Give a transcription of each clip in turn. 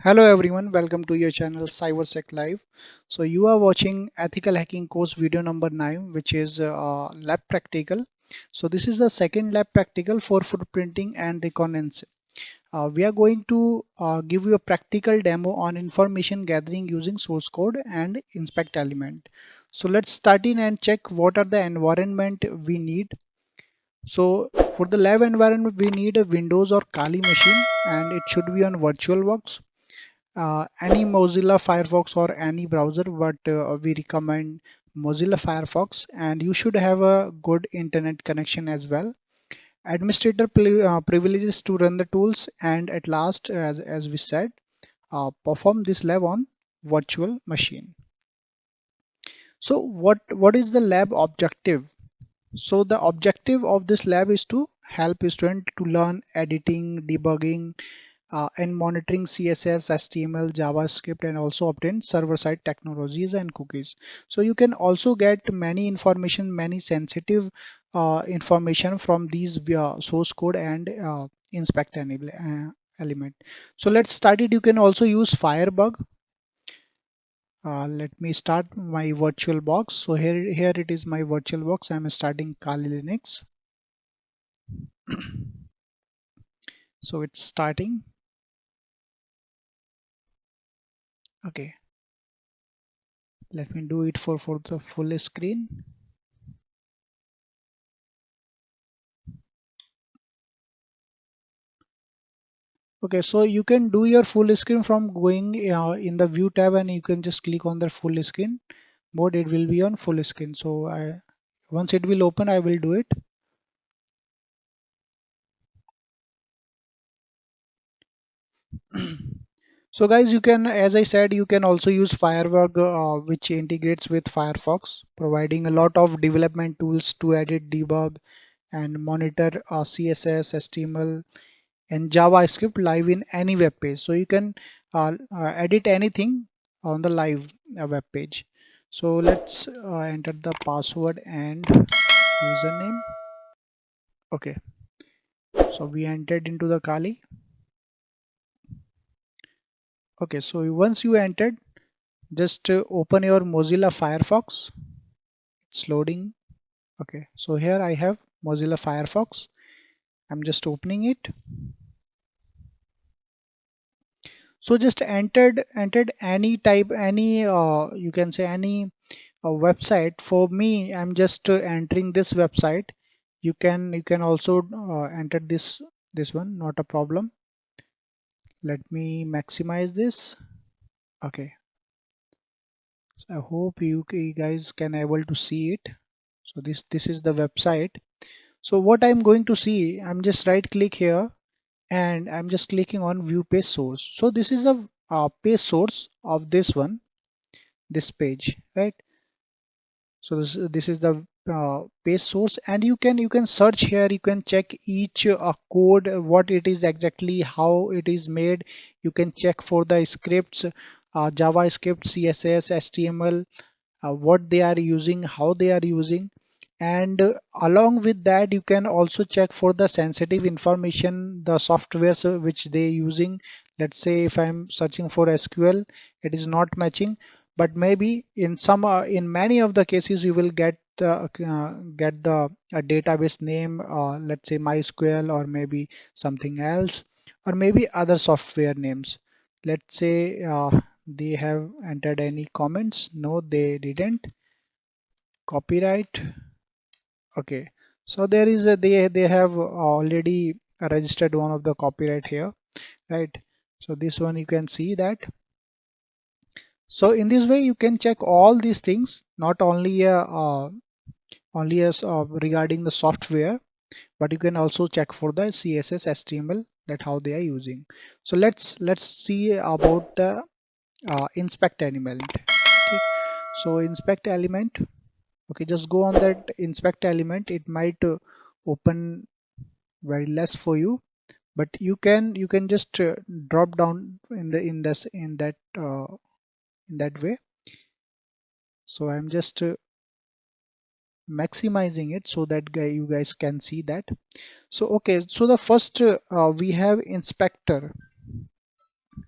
Hello everyone, welcome to your channel Cybersec Live. So you are watching ethical hacking course video number 9, which is lab practical. So this is the second lab practical for footprinting and reconnaissance. We are going to give you a practical demo on information gathering using source code and inspect element. So let's start in and check what are the environment we need. So for the lab environment, we need a Windows or Kali machine and it should be on VirtualBox, any Mozilla Firefox or any browser, but we recommend Mozilla Firefox, and you should have a good internet connection as well. Administrator privileges to run the tools, and at last, as we said, perform this lab on virtual machine. So what is the lab objective? So the objective of this lab is to help student to learn editing, debugging, and monitoring CSS, HTML, JavaScript, and also obtain server-side technologies and cookies. So you can also get many information, many sensitive information from these via source code and inspect enable element. So let's start it. You can also use Firebug. Let me start my virtual box. So here it is my virtual box. I'm starting Kali Linux. So it's starting. Okay, let me do it for the full screen. Okay, so you can do your full screen from going in the view tab, and you can just click on the full screen mode. It will be on full screen. So once it will open, I will do it. So guys, you can, as I said, you can also use Firebug, which integrates with Firefox, providing a lot of development tools to edit, debug, and monitor CSS, HTML, and JavaScript live in any web page. So you can edit anything on the live web page. So let's enter the password and username. Okay, so we entered into the Kali. Okay, so once you entered, just open your Mozilla Firefox. It's loading. Okay, so here I have Mozilla Firefox. I'm just opening it. So just entered any type, any you can say any website. For me, I'm just entering this website. You can also enter this one, not a problem. Let me maximize this. Okay, so I hope you guys can able to see it. So this is the website. So what I'm going to see, I'm just right click here and I'm just clicking on view page source. So this is a page source of this page, right? So this is the page source, and you can search here. You can check each code, what it is exactly, how it is made. You can check for the scripts, JavaScript, CSS, HTML, what they are using, how they are using, and along with that, you can also check for the sensitive information, the softwares which they using. Let's say if I'm searching for SQL, it is not matching, but maybe in many of the cases you will get the database name, let's say MySQL or maybe something else, or maybe other software names. Let's say they have entered any comments. No, they didn't. Copyright. Okay, so there is a they have already registered one of the copyright here, right? So this one you can see that. So in this way you can check all these things, not only only as regarding the software, but you can also check for the CSS, HTML, that how they are using. So let's see about the inspect element. Okay. So inspect element. Okay, just go on that inspect element. It might open very less for you, but you can just drop down in that way. So I'm just maximizing it so that you guys can see that. So okay, so the first we have inspector,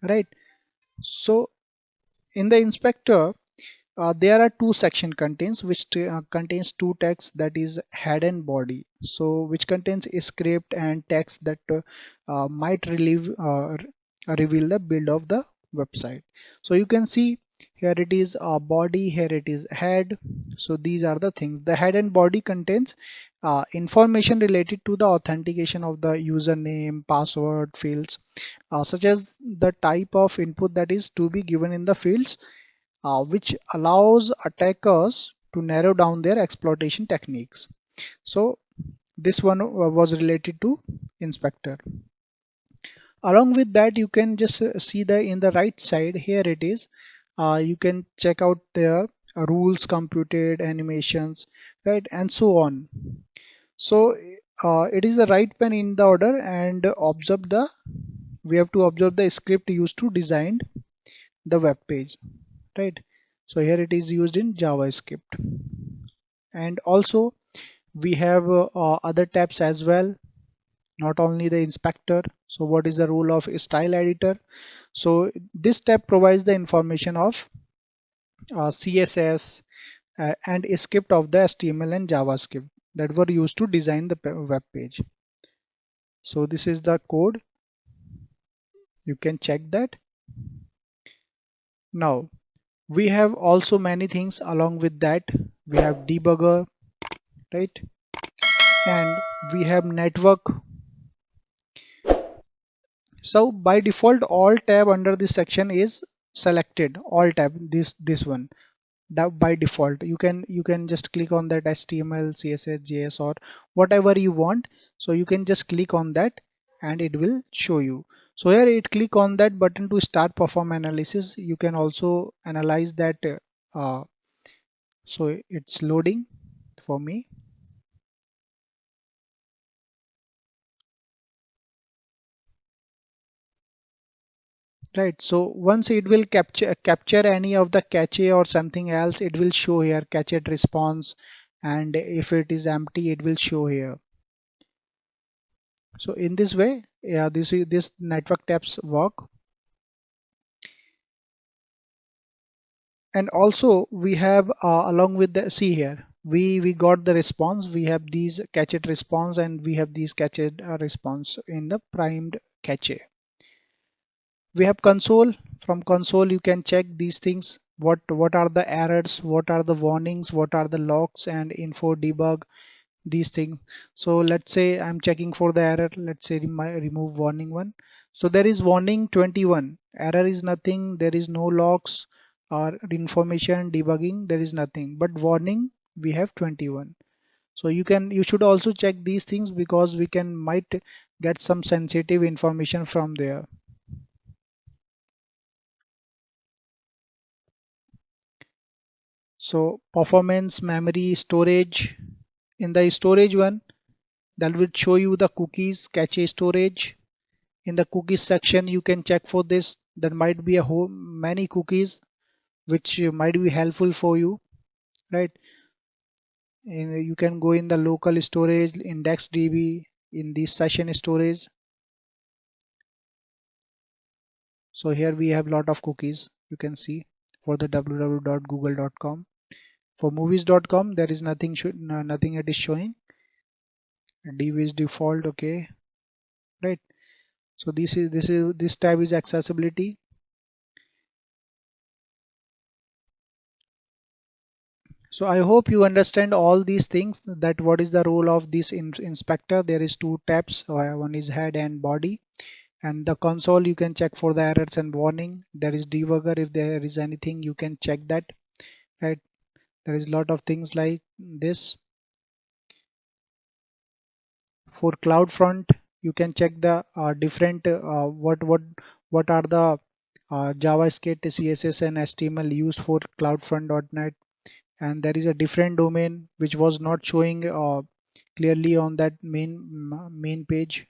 right? So in the inspector, there are two section contains which contains two texts, that is head and body. So which contains a script and text that might reveal the build of the website. So you can see here it is body, here it is head. So these are the things. The head and body contains information related to the authentication of the username, password fields, such as the type of input that is to be given in the fields, which allows attackers to narrow down their exploitation techniques. So this one was related to inspector. Along with that, you can just see the in the right side here it is. You can check out their rules computed, animations, right, and so on. So it is the right pen in the order, and observe the we have to observe the script used to design the web page, right? So here it is used in JavaScript. And also we have other tabs as well, not only the inspector. So what is the role of style editor? So this tab provides the information of CSS and a script of the HTML and JavaScript that were used to design the web page. So this is the code, you can check that. Now we have also many things along with that. We have debugger, right, and we have network. So by default, all tab under this section is selected. All tab, this one. By default, you can just click on that HTML, CSS, JS, or whatever you want. So you can just click on that and it will show you. So here it click on that button to start perform analysis. You can also analyze that. So it's loading for me. Right, so once it will capture any of the cache or something else, it will show here cached response, and if it is empty, it will show here. So in this way, yeah, this network tabs work. And also we have along with the see here, we got the response. We have these cached response and we have these cached response in the primed cache. We have console. From console you can check these things, what are the errors, what are the warnings, what are the logs and info debug, these things. So let's say I'm checking for the error. Let's say remove warning one. So there is warning 21, error is nothing, there is no logs or information debugging, there is nothing, but warning we have 21. So you should also check these things because we can might get some sensitive information from there. So performance, memory, storage. In the storage one, that will show you the cookies, cache storage. In the cookies section, you can check for this. There might be a whole many cookies which might be helpful for you, right? And you can go in the local storage, index DB, in the session storage. So here we have lot of cookies. You can see for the www.google.com. For movies.com, there is nothing nothing it is showing. DB is default, okay, right? So this tab is accessibility. So I hope you understand all these things, that what is the role of this inspector. There is two tabs, one is head and body, and the console you can check for the errors and warning. There is debugger, if there is anything you can check that, right? There is lot of things like this. For CloudFront, you can check the different what are the JavaScript, CSS and HTML used for CloudFront.net. And there is a different domain which was not showing clearly on that main page,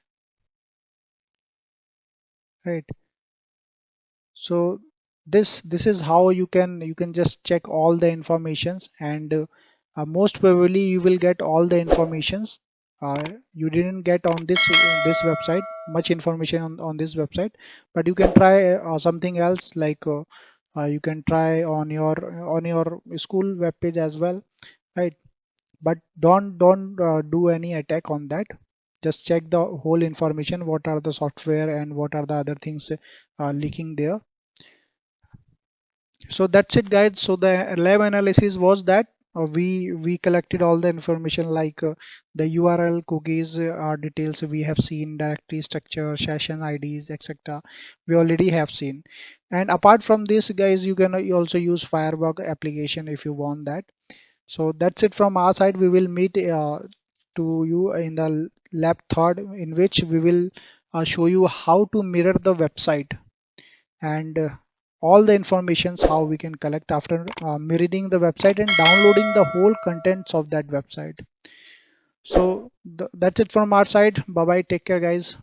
right? So this is how you can just check all the informations, and most probably you will get all the informations you didn't get on this website much information on this website, but you can try something else, like you can try on your school web page as well, right? But don't do any attack on that. Just check the whole information, what are the software and what are the other things leaking there. So that's it, guys. So the lab analysis was that we collected all the information, like the URL, cookies, details we have seen, directory structure, session IDs, etc. We already have seen. And apart from this, guys, you also use Firebug application if you want that. So that's it from our side. We will meet to you in the lab third, in which we will show you how to mirror the website, and all the informations how we can collect after mirroring the website and downloading the whole contents of that website. So that's it from our side. Bye bye, take care, guys.